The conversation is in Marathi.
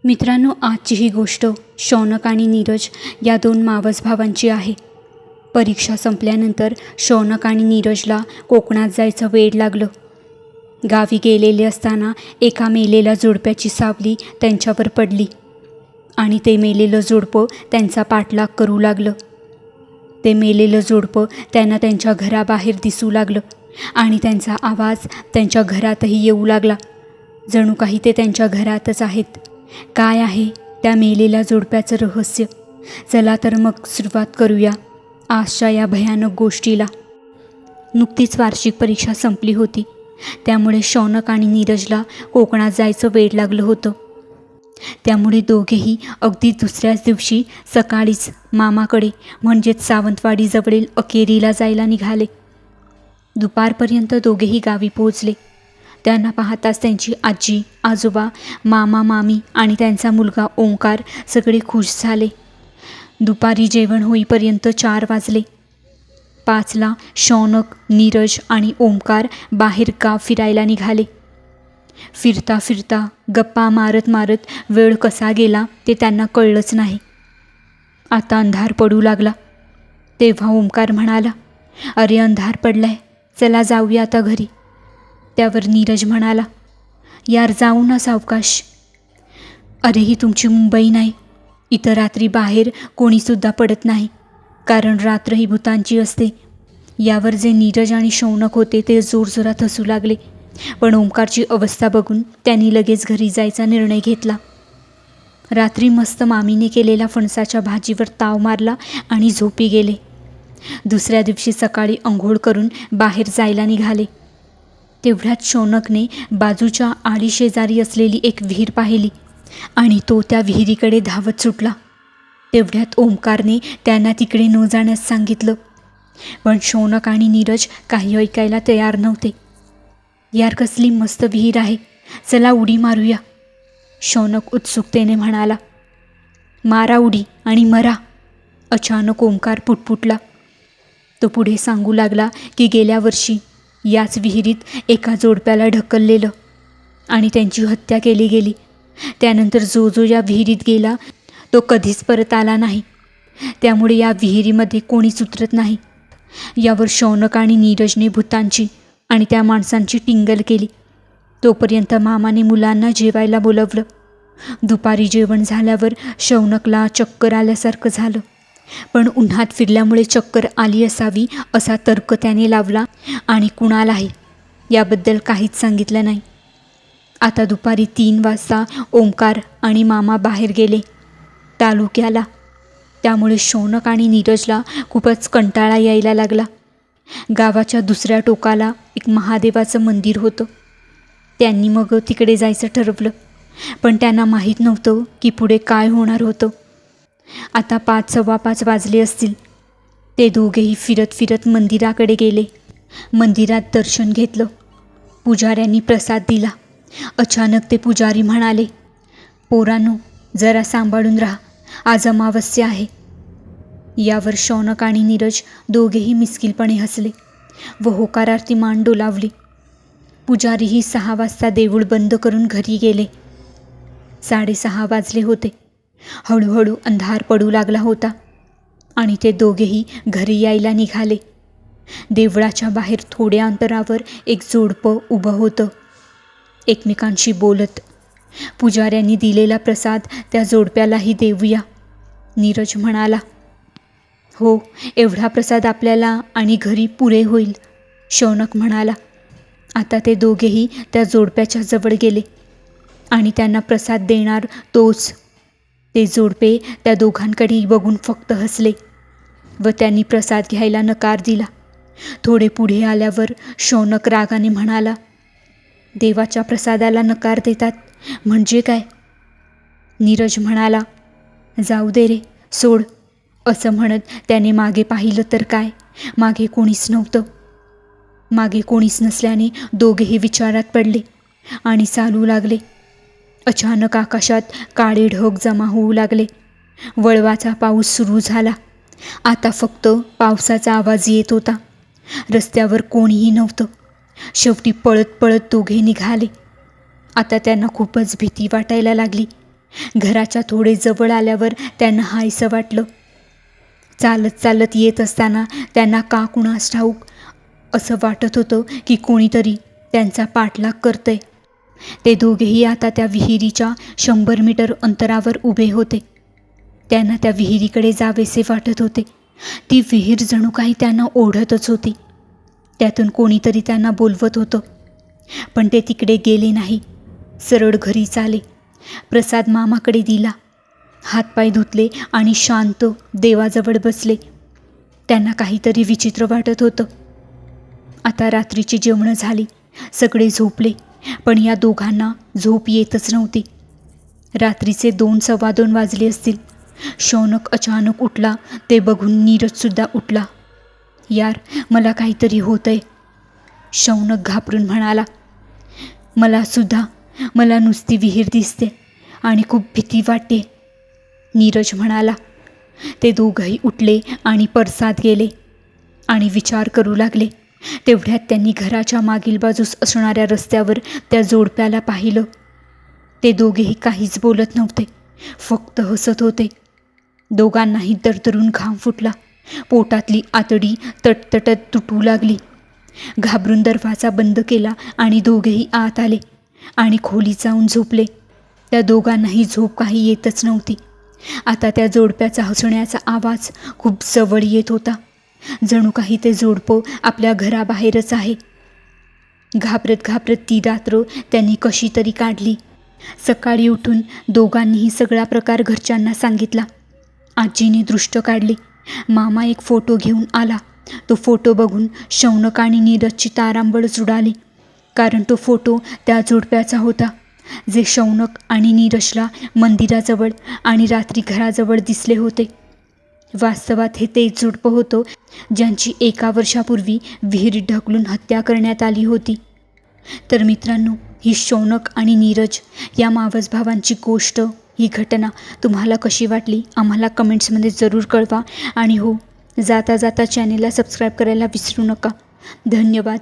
मित्रांनो, आजची ही गोष्ट शौनक आणि नीरज या दोन मावस भावांची आहे. परीक्षा संपल्यानंतर शौनक आणि नीरजला कोकणात जायचं वेड लागलं. गावी गेलेले असताना एका मेलेल्या जोडप्याची सावली त्यांच्यावर पडली आणि ते मेलेलं जोडपं त्यांचा पाठलाग करू लागलं. ते मेलेलं जोडपं त्यांना त्यांच्या घराबाहेर दिसू लागलं आणि त्यांचा आवाज त्यांच्या घरातही येऊ लागला. जणू काही ते त्यांच्या घरातच आहेत. काय आहे त्या मेलेल्या जोडप्याचं रहस्य? चला तर मग सुरुवात करूया आजच्या या भयानक गोष्टीला. नुकतीच वार्षिक परीक्षा संपली होती, त्यामुळे शौनक आणि नीरजला कोकणात जायचं वेड लागलं होतं. त्यामुळे दोघेही अगदी दुसऱ्याच दिवशी सकाळीच मामाकडे म्हणजेच सावंतवाडीजवळील अकेरीला जायला निघाले. दुपारपर्यंत दोघेही गावी पोहोचले. त्यांना पाहताच त्यांची आजी, आजोबा, मामा, मामी आणि त्यांचा मुलगा ओंकार सगळे खुश झाले. दुपारी जेवण होईपर्यंत 4 वाजले. 5ला शौनक, नीरज आणि ओंकार बाहेर गाव फिरायला निघाले. फिरता फिरता गप्पा मारत मारत वेळ कसा गेला ते त्यांना कळलंच नाही. आता अंधार पडू लागला. तेव्हा ओंकार म्हणाला, "अरे, अंधार पडलाय, चला जाऊया आता घरी." त्यावर नीरज म्हणाला, "यार, जाऊ ना सावकाश." "अरे, ही तुमची मुंबई नाही. इथं रात्री बाहेर कोणीसुद्धा पडत नाही, कारण रात्र ही भूतांची असते." यावर जे नीरज आणि शौनक होते ते जोरजोरात हसू लागले. पण ओंकारची अवस्था बघून त्यांनी लगेच घरी जायचा निर्णय घेतला. रात्री मस्त मामीने केलेल्या फणसाच्या भाजीवर ताव मारला आणि झोपी गेले. दुसऱ्या दिवशी सकाळी अंघोळ करून बाहेर जायला निघाले. तेवढ्यात शौनकने बाजूच्या आडीशेजारी असलेली एक विहीर पाहिली आणि तो त्या विहिरीकडे धावत सुटला. तेवढ्यात ओंकारने त्यांना तिकडे न जाण्यास सांगितलं. पण शौनक आणि नीरज काही ऐकायला तयार नव्हते. "यार, कसली मस्त विहीर आहे, चला उडी मारूया." शौनक उत्सुकतेने म्हणाला. "मारा उडी आणि मरा." अचानक ओंकार पुटपुटला. तो पुढे सांगू लागला की गेल्या वर्षी याच विहिरीत एका जोडप्याला ढकललेलं आणि त्यांची हत्या केली गेली. त्यानंतर जो जो या विहिरीत गेला तो कधीच परत आला नाही. त्यामुळे या विहिरीमध्ये कोणीच उतरत नाही. यावर शौनक आणि नीरजने भूतांची आणि त्या माणसांची टिंगल केली. तोपर्यंत मामाने मुलांना जेवायला बोलवलं. दुपारी जेवण झाल्यावर शौनकला चक्कर आल्यासारखं झालं. पण उन्हात फिरल्यामुळे चक्कर आली असावी असा तर्क त्याने लावला आणि कुणालाही याबद्दल काहीच सांगितलं नाही. आता दुपारी 3 वाजता ओंकार आणि मामा बाहेर गेले तालुक्याला. त्यामुळे शौनक आणि नीरजला खूपच कंटाळा यायला लागला. गावाच्या दुसऱ्या टोकाला एक महादेवाचं मंदिर होतं. त्यांनी मग तिकडे जायचं ठरवलं. पण त्यांना माहीत नव्हतं की पुढे काय होणार होतं. आता 5, 5:15 वाजले असतील. ते दोघेही फिरत फिरत मंदिराकडे गेले. मंदिरात दर्शन घेतलं. पुजाऱ्यांनी प्रसाद दिला. अचानक ते पुजारी म्हणाले, "पोरांनो, जरा सांभाळून राहा, आज अमावस्या आहे." यावर शौनक आणि नीरज दोघेही मिस्किलपणे हसले व होकारार्थी मान डोलावली. पुजारीही 6 वाजता देऊळ बंद करून घरी गेले. 6:30 वाजले होते. हळूहळू अंधार पडू लागला होता आणि ते दोघेही घरी यायला निघाले. देवळाच्या बाहेर थोड्या अंतरावर एक जोडपं उभं होतं, एकमेकांशी बोलत. पुजाऱ्यांनी दिलेला प्रसाद त्या जोडप्यालाही देऊया, नीरज म्हणाला. "हो, एवढा प्रसाद आपल्याला आणि घरी पुरे होईल," शौनक म्हणाला. आता ते दोघेही त्या जोडप्याच्या जवळ गेले आणि त्यांना प्रसाद देणार तोच. ते जोडपे त्या दोघांकडेही बघून फक्त हसले व त्यांनी प्रसाद घ्यायला नकार दिला. थोडे पुढे आल्यावर शौनक रागाने म्हणाला, "देवाच्या प्रसादाला नकार देतात म्हणजे काय?" नीरज म्हणाला, "जाऊ दे रे, सोड." असं म्हणत त्याने मागे पाहिलं तर काय, मागे कोणीच नव्हतं. मागे कोणीच नसल्याने दोघेही विचारात पडले आणि चालू लागले. अचानक आकाशात काळे ढग जमा होऊ लागले. वळवाचा पाऊस सुरू झाला. आता फक्त पावसाचा आवाज येत होता. रस्त्यावर कोणीही नव्हतं. शेवटी पळत पळत दोघे निघाले. आता त्यांना खूपच भीती वाटायला लागली. घराच्या थोडे जवळ आल्यावर त्यांना हायसं वाटलं. चालत चालत येत असताना त्यांना का कुणास ठाऊक असं वाटत होतं की कोणीतरी त्यांचा पाठलाग करतंय. ते दोघेही आता त्या विहिरीच्या 100 मीटर अंतरावर उभे होते. त्यांना त्या विहिरीकडे जावेसे वाटत होते. ती विहीर जणू काही त्यांना ओढतच होती. त्यातून कोणीतरी त्यांना बोलवत होतं, पण ते तिकडे गेले नाही. सरळ घरी आले. प्रसाद मामाकडे दिला. हातपाय धुतले आणि शांत देवाजवळ बसले. त्यांना काहीतरी विचित्र वाटत होतं. आता रात्रीची जेवणं झाली. सगळे झोपले, पण या दोघांना झोप येतच नव्हती. रात्रीचे 2-2:15 वाजले असतील. शौनक अचानक उठला. ते बघून नीरजसुद्धा उठला. यार, मला काहीतरी होतंय, शौनक घाबरून म्हणाला. मला नुसती विहीर दिसते आणि खूप भीती वाटते, नीरज म्हणाला. ते दोघंही उठले आणि परसात गेले आणि विचार करू लागले. तेवढ्यात त्यांनी घराच्या मागील बाजूस असणाऱ्या रस्त्यावर त्या जोडप्याला पाहिलं. ते दोघेही काहीच बोलत नव्हते, फक्त हसत होते. दोघांनाही तरतरून घाम फुटला. पोटातली आतडी तटतटत तुटू लागली. घाबरून दरवाजा बंद केला आणि दोघेही आत आले आणि खोलीत जाऊन झोपले. त्या दोघांनाही झोप काही येतच नव्हती. आता त्या जोडप्याचा हसण्याचा आवाज खूप जवळ येत होता. जणू काही ते जोडपं आपल्या घराबाहेरच आहे. घाबरत घाबरत ती रात्र त्यांनी कशी तरी काढली. सकाळी उठून दोघांनीही सगळा प्रकार घरच्यांना सांगितला. आजीने दृष्ट काढली. मामा एक फोटो घेऊन आला. तो फोटो बघून शौनक आणि नीरजची तारांबळच उडाली, कारण तो फोटो त्या जोडप्याचा होता, जे शौनक आणि नीरजला मंदिराजवळ आणि रात्री घराजवळ दिसले होते. वास्तवात हे तेच जोडपं होतं ज्यांची 1 वर्षापूर्वी विहिरीत ढकलून हत्या करण्यात आली होती. तर मित्रांनो, ही शौनक आणि नीरज या मावस भावांची गोष्ट, ही घटना तुम्हाला कशी वाटली आम्हाला कमेंट्समध्ये जरूर कळवा. आणि हो, जाता जाता चॅनेलला सबस्क्राईब करायला विसरू नका. धन्यवाद.